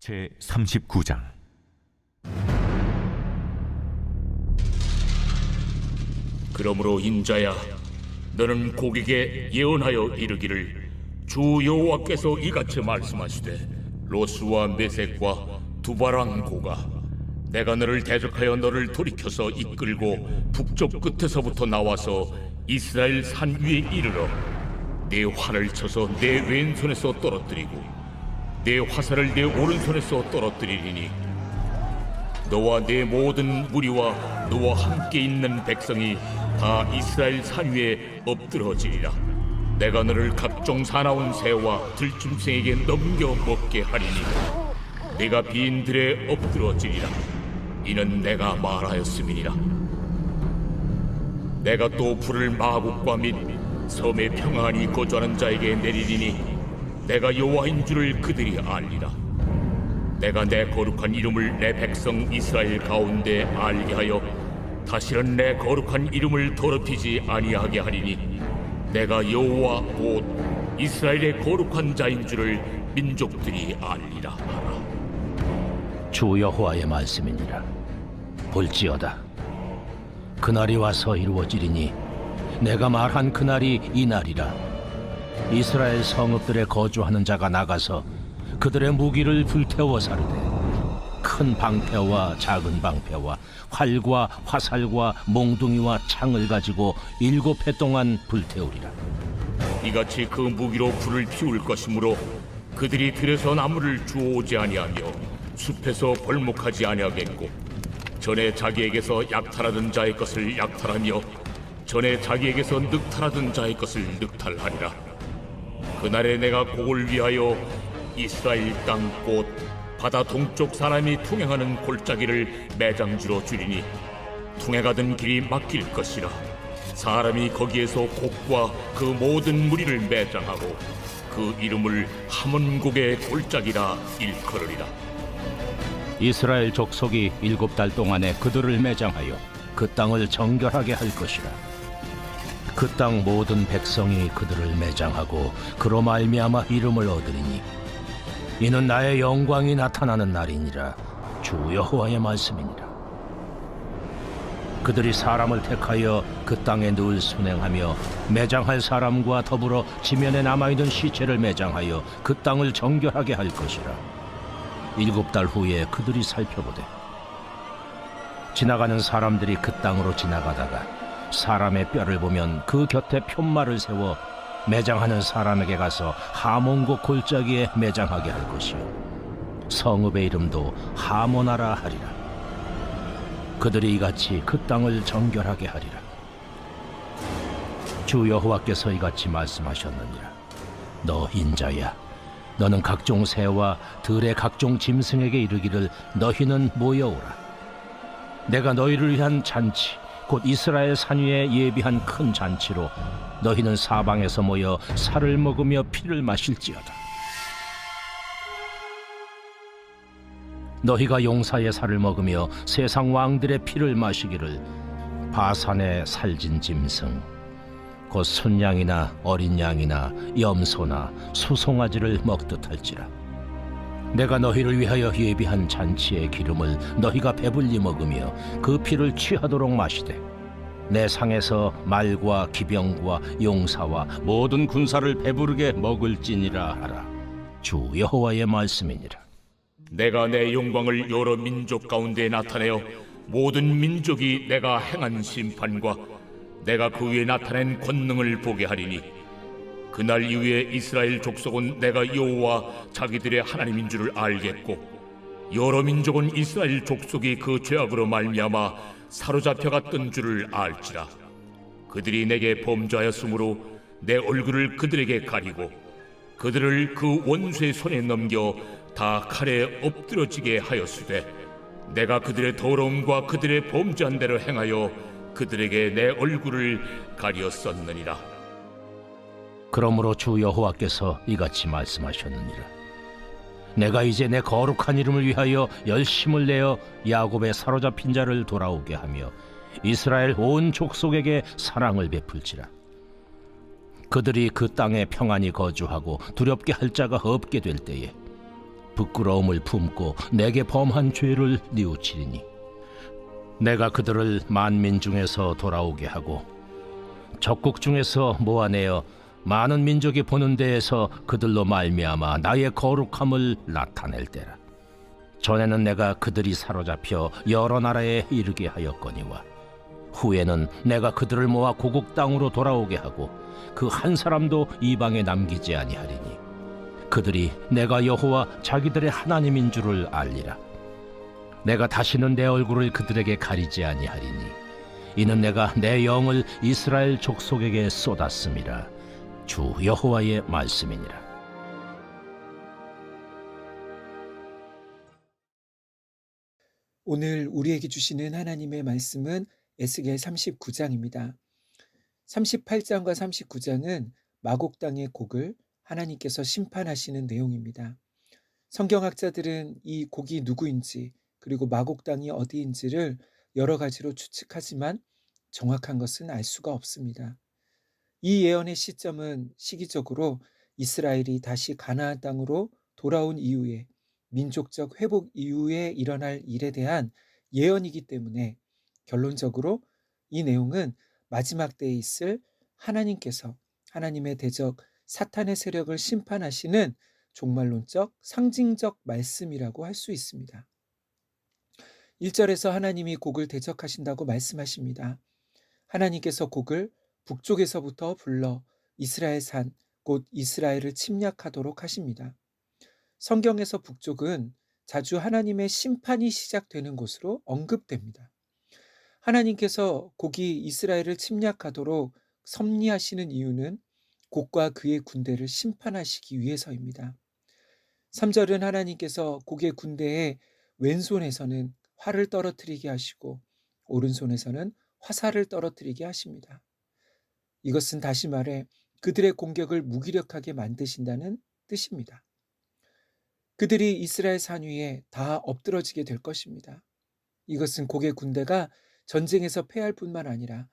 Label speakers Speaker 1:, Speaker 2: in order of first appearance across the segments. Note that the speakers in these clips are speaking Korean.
Speaker 1: 제39장.
Speaker 2: 그러므로 인자야, 너는 고객에 예언하여 이르기를, 주 여호와께서 이같이 말씀하시되, 로스와 메섹과 두바랑 고가, 내가 너를 대적하여 너를 돌이켜서 이끌고 북쪽 끝에서부터 나와서 이스라엘 산 위에 이르러 내 활을 쳐서 내 왼손에서 떨어뜨리고 내 화살을 내 오른손에서 떨어뜨리리니, 너와 내 모든 무리와 너와 함께 있는 백성이 다 이스라엘 산 위에 엎드러지리라. 내가 너를 각종 사나운 새와 들짐승에게 넘겨 먹게 하리니 내가 비인들에 엎드러지리라. 이는 내가 말하였음이니라. 내가 또 불을 마국과 및 섬에 평안히 거주하는 자에게 내리리니 내가 여호와인 줄을 그들이 알리라. 내가 내 거룩한 이름을 내 백성 이스라엘 가운데 알게 하여 다시는 내 거룩한 이름을 더럽히지 아니하게 하리니 내가 여호와 곧 이스라엘의 거룩한 자인 줄을 민족들이 알리라 하라.
Speaker 3: 주 여호와의 말씀이니라. 볼지어다, 그날이 와서 이루어지리니 내가 말한 그날이 이날이라. 이스라엘 성읍들에 거주하는 자가 나가서 그들의 무기를 불태워 사르되 큰 방패와 작은 방패와 활과 화살과 몽둥이와 창을 가지고 7해 동안 불태우리라.
Speaker 2: 이같이 그 무기로 불을 피울 것이므로 그들이 들에서 나무를 주워오지 아니하며 숲에서 벌목하지 아니하겠고, 전에 자기에게서 약탈하던 자의 것을 약탈하며 전에 자기에게서 늑탈하던 자의 것을 늑탈하리라. 그날에 내가 곡을 위하여 이스라엘 땅 곧 바다 동쪽 사람이 통행하는 골짜기를 매장지로 주리니 통행하던 길이 막힐 것이라. 사람이 거기에서 곡과 그 모든 무리를 매장하고 그 이름을 하몬곡의 골짜기라 일컬으리라.
Speaker 3: 이스라엘 족속이 7달 동안에 그들을 매장하여 그 땅을 정결하게 할 것이라. 그 땅 모든 백성이 그들을 매장하고 그로 말미암아 이름을 얻으리니 이는 나의 영광이 나타나는 날이니라. 주 여호와의 말씀이니라. 그들이 사람을 택하여 그 땅에 늘 순행하며 매장할 사람과 더불어 지면에 남아있는 시체를 매장하여 그 땅을 정결하게 할 것이라. 7달 후에 그들이 살펴보되 지나가는 사람들이 그 땅으로 지나가다가 사람의 뼈를 보면 그 곁에 편말을 세워 매장하는 사람에게 가서 하몬곡 골짜기에 매장하게 할 것이요 성읍의 이름도 하모나라 하리라. 그들이 이같이 그 땅을 정결하게 하리라. 주 여호와께서 이같이 말씀하셨느니라. 너 인자야, 너는 각종 새와 들의 각종 짐승에게 이르기를, 너희는 모여오라. 내가 너희를 위한 잔치 곧 이스라엘 산 위에 예비한 큰 잔치로 너희는 사방에서 모여 살을 먹으며 피를 마실지어다. 너희가 용사의 살을 먹으며 세상 왕들의 피를 마시기를, 바산의 살진 짐승 곧 순양이나 어린 양이나 염소나 수송아지를 먹듯 할지라. 내가 너희를 위하여 예비한 잔치의 기름을 너희가 배불리 먹으며 그 피를 취하도록 마시되 내 상에서 말과 기병과 용사와 모든 군사를 배부르게 먹을지니라 하라. 주 여호와의 말씀이니라.
Speaker 2: 내가 내 영광을 여러 민족 가운데 나타내어 모든 민족이 내가 행한 심판과 내가 그 위에 나타낸 권능을 보게 하리니, 그날 이후에 이스라엘 족속은 내가 여호와 자기들의 하나님인 줄을 알겠고, 여러 민족은 이스라엘 족속이 그 죄악으로 말미암아 사로잡혀갔던 줄을 알지라. 그들이 내게 범죄하였으므로 내 얼굴을 그들에게 가리고 그들을 그 원수의 손에 넘겨 다 칼에 엎드러지게 하였으되, 내가 그들의 더러움과 그들의 범죄한 대로 행하여 그들에게 내 얼굴을 가리었었느니라.
Speaker 3: 그러므로 주 여호와께서 이같이 말씀하셨느니라. 내가 이제 내 거룩한 이름을 위하여 열심을 내어 야곱의 사로잡힌 자를 돌아오게 하며 이스라엘 온 족속에게 사랑을 베풀지라. 그들이 그 땅에 평안히 거주하고 두렵게 할 자가 없게 될 때에 부끄러움을 품고 내게 범한 죄를 뉘우치리니 내가 그들을 만민 중에서 돌아오게 하고 적국 중에서 모아내어 많은 민족이 보는 데에서 그들로 말미암아 나의 거룩함을 나타낼 때라. 전에는 내가 그들이 사로잡혀 여러 나라에 이르게 하였거니와 후에는 내가 그들을 모아 고국 땅으로 돌아오게 하고 그 한 사람도 이방에 남기지 아니하리니 그들이 내가 여호와 자기들의 하나님인 줄을 알리라. 내가 다시는 내 얼굴을 그들에게 가리지 아니하리니 이는 내가 내 영을 이스라엘 족속에게 쏟았음이라. 주 여호와의 말씀이니라.
Speaker 1: 오늘 우리에게 주시는 하나님의 말씀은 에스겔 39장입니다. 38장과 39장은 마곡 땅의 곡을 하나님께서 심판하시는 내용입니다. 성경학자들은 이 곡이 누구인지 그리고 마곡 땅이 어디인지를 여러 가지로 추측하지만 정확한 것은 알 수가 없습니다. 이 예언의 시점은 시기적으로 이스라엘이 다시 가나안 땅으로 돌아온 이후에 민족적 회복 이후에 일어날 일에 대한 예언이기 때문에 결론적으로 이 내용은 마지막 때에 있을 하나님께서 하나님의 대적 사탄의 세력을 심판하시는 종말론적 상징적 말씀이라고 할 수 있습니다. 1절에서 하나님이 곡을 대적하신다고 말씀하십니다. 하나님께서 곡을 북쪽에서부터 불러 이스라엘 산, 곧 이스라엘을 침략하도록 하십니다. 성경에서 북쪽은 자주 하나님의 심판이 시작되는 곳으로 언급됩니다. 하나님께서 곡이 이스라엘을 침략하도록 섭리하시는 이유는 곡과 그의 군대를 심판하시기 위해서입니다. 3절은 하나님께서 곡의 군대의 왼손에서는 활을 떨어뜨리게 하시고 오른손에서는 화살을 떨어뜨리게 하십니다. 이것은 다시 말해 그들의 공격을 무기력하게 만드신다는 뜻입니다. 그들이 이스라엘 산 위에 다 엎드러지게 될 것입니다. 이것은 곡의 군대가 전쟁에서 패할 뿐만 아니라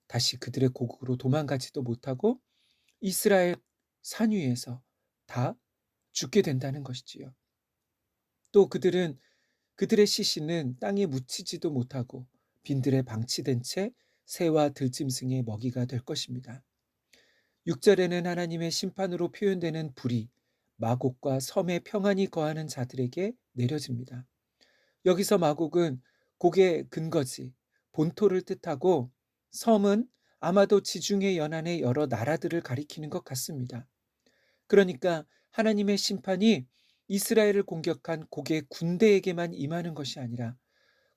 Speaker 1: 다시 그들의 고국으로 도망가지도 못하고 이스라엘 산 위에서 다 죽게 된다는 것이지요. 또 그들의 시신은 땅에 묻히지도 못하고 빈들에 방치된 채 새와 들짐승의 먹이가 될 것입니다. 6절에는 하나님의 심판으로 표현되는 불이 마곡과 섬에 평안히 거하는 자들에게 내려집니다. 여기서 마곡은 곡의 근거지, 본토를 뜻하고 섬은 아마도 지중해 연안의 여러 나라들을 가리키는 것 같습니다. 그러니까 하나님의 심판이 이스라엘을 공격한 곡의 군대에게만 임하는 것이 아니라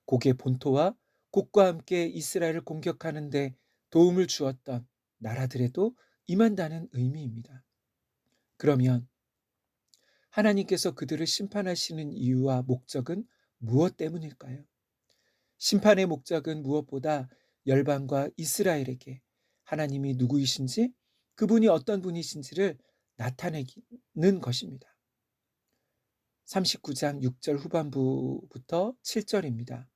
Speaker 1: 곡의 본토와 곡과 함께 이스라엘을 공격하는 데 도움을 주었던 나라들에도 임한다는 의미입니다. 그러면 하나님께서 그들을 심판하시는 이유와 목적은 무엇 때문일까요? 심판의 목적은 무엇보다 열방과 이스라엘에게 하나님이 누구이신지 그분이 어떤 분이신지를 나타내는 것입니다. 39장 6절 후반부부터 7절입니다.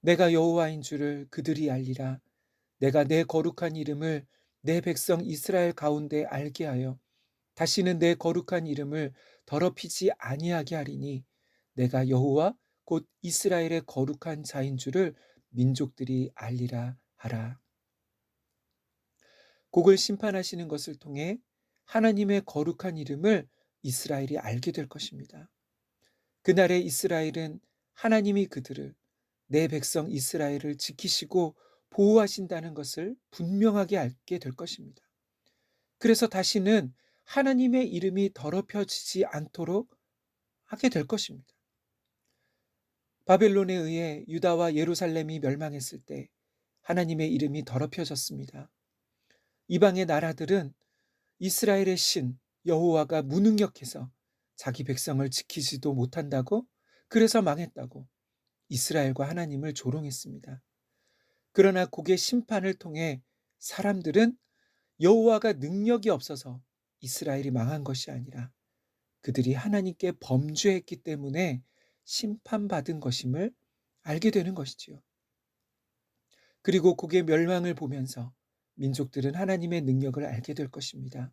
Speaker 1: 내가 여호와인 줄을 그들이 알리라. 내가 내 거룩한 이름을 내 백성 이스라엘 가운데 알게 하여 다시는 내 거룩한 이름을 더럽히지 아니하게 하리니 내가 여호와 곧 이스라엘의 거룩한 자인 줄을 민족들이 알리라 하라. 곡을 심판하시는 것을 통해 하나님의 거룩한 이름을 이스라엘이 알게 될 것입니다. 그날의 이스라엘은 하나님이 그들을 내 백성 이스라엘을 지키시고 보호하신다는 것을 분명하게 알게 될 것입니다. 그래서 다시는 하나님의 이름이 더럽혀지지 않도록 하게 될 것입니다. 바벨론에 의해 유다와 예루살렘이 멸망했을 때 하나님의 이름이 더럽혀졌습니다. 이방의 나라들은 이스라엘의 신 여호와가 무능력해서 자기 백성을 지키지도 못한다고, 그래서 망했다고 이스라엘과 하나님을 조롱했습니다. 그러나 곡의 심판을 통해 사람들은 여호와가 능력이 없어서 이스라엘이 망한 것이 아니라 그들이 하나님께 범죄했기 때문에 심판받은 것임을 알게 되는 것이지요. 그리고 곡의 멸망을 보면서 민족들은 하나님의 능력을 알게 될 것입니다.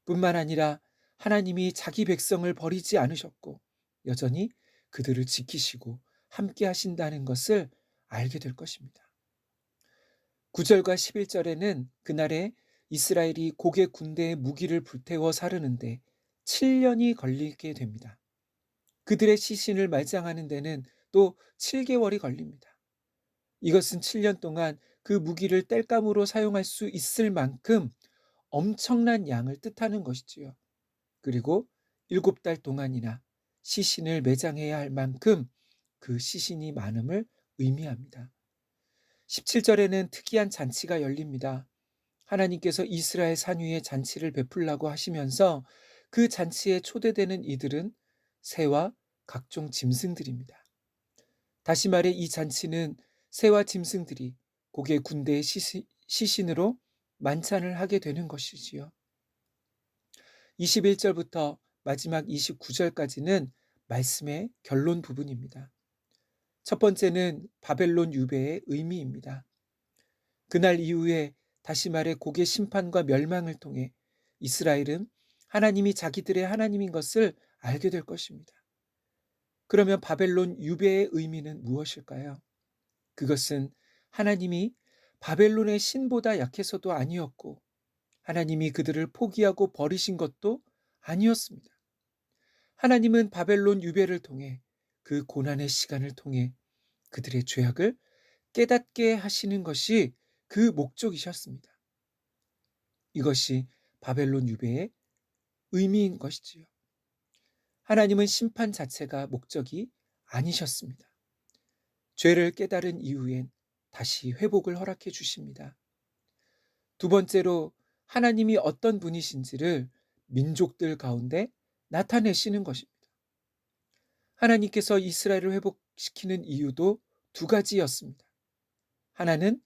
Speaker 1: 뿐만 아니라 하나님이 자기 백성을 버리지 않으셨고 여전히 그들을 지키시고 함께 하신다는 것을 알게 될 것입니다. 9절과 11절에는 그날에 이스라엘이 곡의 군대의 무기를 불태워 사르는데 7년이 걸리게 됩니다. 그들의 시신을 말장하는 데는 또 7개월이 걸립니다. 이것은 7년 동안 그 무기를 땔감으로 사용할 수 있을 만큼 엄청난 양을 뜻하는 것이지요. 그리고 7달 동안이나 시신을 매장해야 할 만큼 그 시신이 많음을 의미합니다. 17절에는 특이한 잔치가 열립니다. 하나님께서 이스라엘 산 위에 잔치를 베풀라고 하시면서 그 잔치에 초대되는 이들은 새와 각종 짐승들입니다. 다시 말해 이 잔치는 새와 짐승들이 곡의 군대의 시신으로 만찬을 하게 되는 것이지요. 21절부터 마지막 29절까지는 말씀의 결론 부분입니다. 첫 번째는 바벨론 유배의 의미입니다. 그날 이후에 다시 말해 곡의 심판과 멸망을 통해 이스라엘은 하나님이 자기들의 하나님인 것을 알게 될 것입니다. 그러면 바벨론 유배의 의미는 무엇일까요? 그것은 하나님이 바벨론의 신보다 약해서도 아니었고 하나님이 그들을 포기하고 버리신 것도 아니었습니다. 하나님은 바벨론 유배를 통해 그 고난의 시간을 통해 그들의 죄악을 깨닫게 하시는 것이 그 목적이셨습니다. 이것이 바벨론 유배의 의미인 것이지요. 하나님은 심판 자체가 목적이 아니셨습니다. 죄를 깨달은 이후엔 다시 회복을 허락해 주십니다. 두 번째로 하나님이 어떤 분이신지를 민족들 가운데 나타내시는 것입니다. 하나님께서 이스라엘을 회복시키는 이유도 두 가지였습니다. 하나는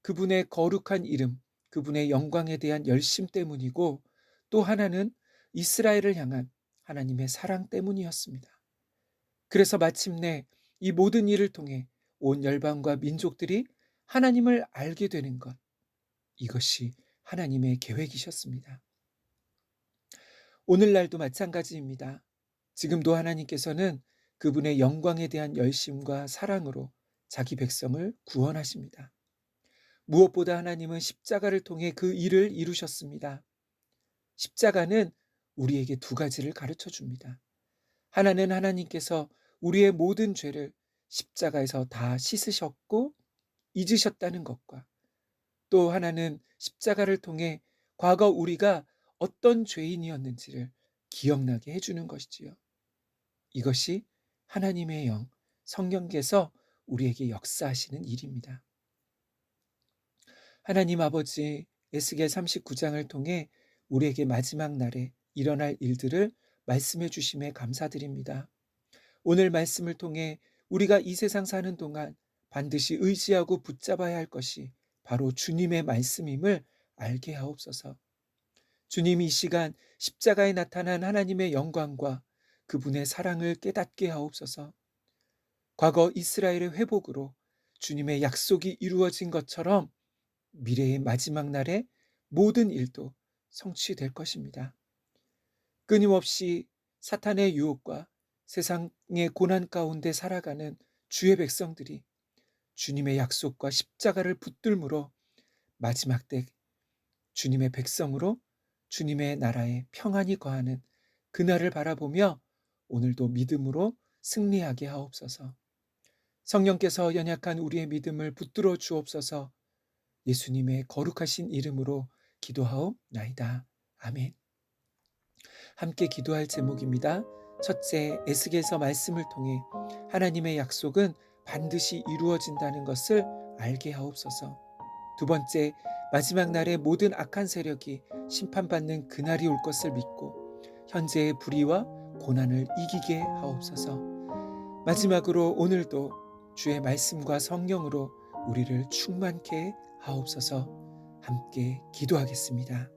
Speaker 1: 그분의 거룩한 이름, 그분의 영광에 대한 열심 때문이고 또 하나는 이스라엘을 향한 하나님의 사랑 때문이었습니다. 그래서 마침내 이 모든 일을 통해 온 열방과 민족들이 하나님을 알게 되는 것, 이것이 하나님의 계획이셨습니다. 오늘날도 마찬가지입니다. 지금도 하나님께서는 그분의 영광에 대한 열심과 사랑으로 자기 백성을 구원하십니다. 무엇보다 하나님은 십자가를 통해 그 일을 이루셨습니다. 십자가는 우리에게 두 가지를 가르쳐 줍니다. 하나는 하나님께서 우리의 모든 죄를 십자가에서 다 씻으셨고 잊으셨다는 것과 또 하나는 십자가를 통해 과거 우리가 어떤 죄인이었는지를 기억나게 해주는 것이지요. 이것이 하나님의 영, 성령께서 우리에게 역사하시는 일입니다. 하나님 아버지, 에스겔 39장을 통해 우리에게 마지막 날에 일어날 일들을 말씀해 주심에 감사드립니다. 오늘 말씀을 통해 우리가 이 세상 사는 동안 반드시 의지하고 붙잡아야 할 것이 바로 주님의 말씀임을 알게 하옵소서. 주님 이 시간 십자가에 나타난 하나님의 영광과 그분의 사랑을 깨닫게 하옵소서. 과거 이스라엘의 회복으로 주님의 약속이 이루어진 것처럼 미래의 마지막 날에 모든 일도 성취될 것입니다. 끊임없이 사탄의 유혹과 세상의 고난 가운데 살아가는 주의 백성들이 주님의 약속과 십자가를 붙들므로 마지막 때 주님의 백성으로 주님의 나라에 평안이 거하는 그날을 바라보며 오늘도 믿음으로 승리하게 하옵소서. 성령께서 연약한 우리의 믿음을 붙들어 주옵소서. 예수님의 거룩하신 이름으로 기도하옵나이다. 아멘. 함께 기도할 제목입니다. 첫째, 에스겔서 말씀을 통해 하나님의 약속은 반드시 이루어진다는 것을 알게 하옵소서. 두 번째, 마지막 날에 모든 악한 세력이 심판받는 그날이 올 것을 믿고 현재의 불의와 고난을 이기게 하옵소서. 마지막으로 오늘도 주의 말씀과 성령으로 우리를 충만케 하옵소서. 함께 기도하겠습니다.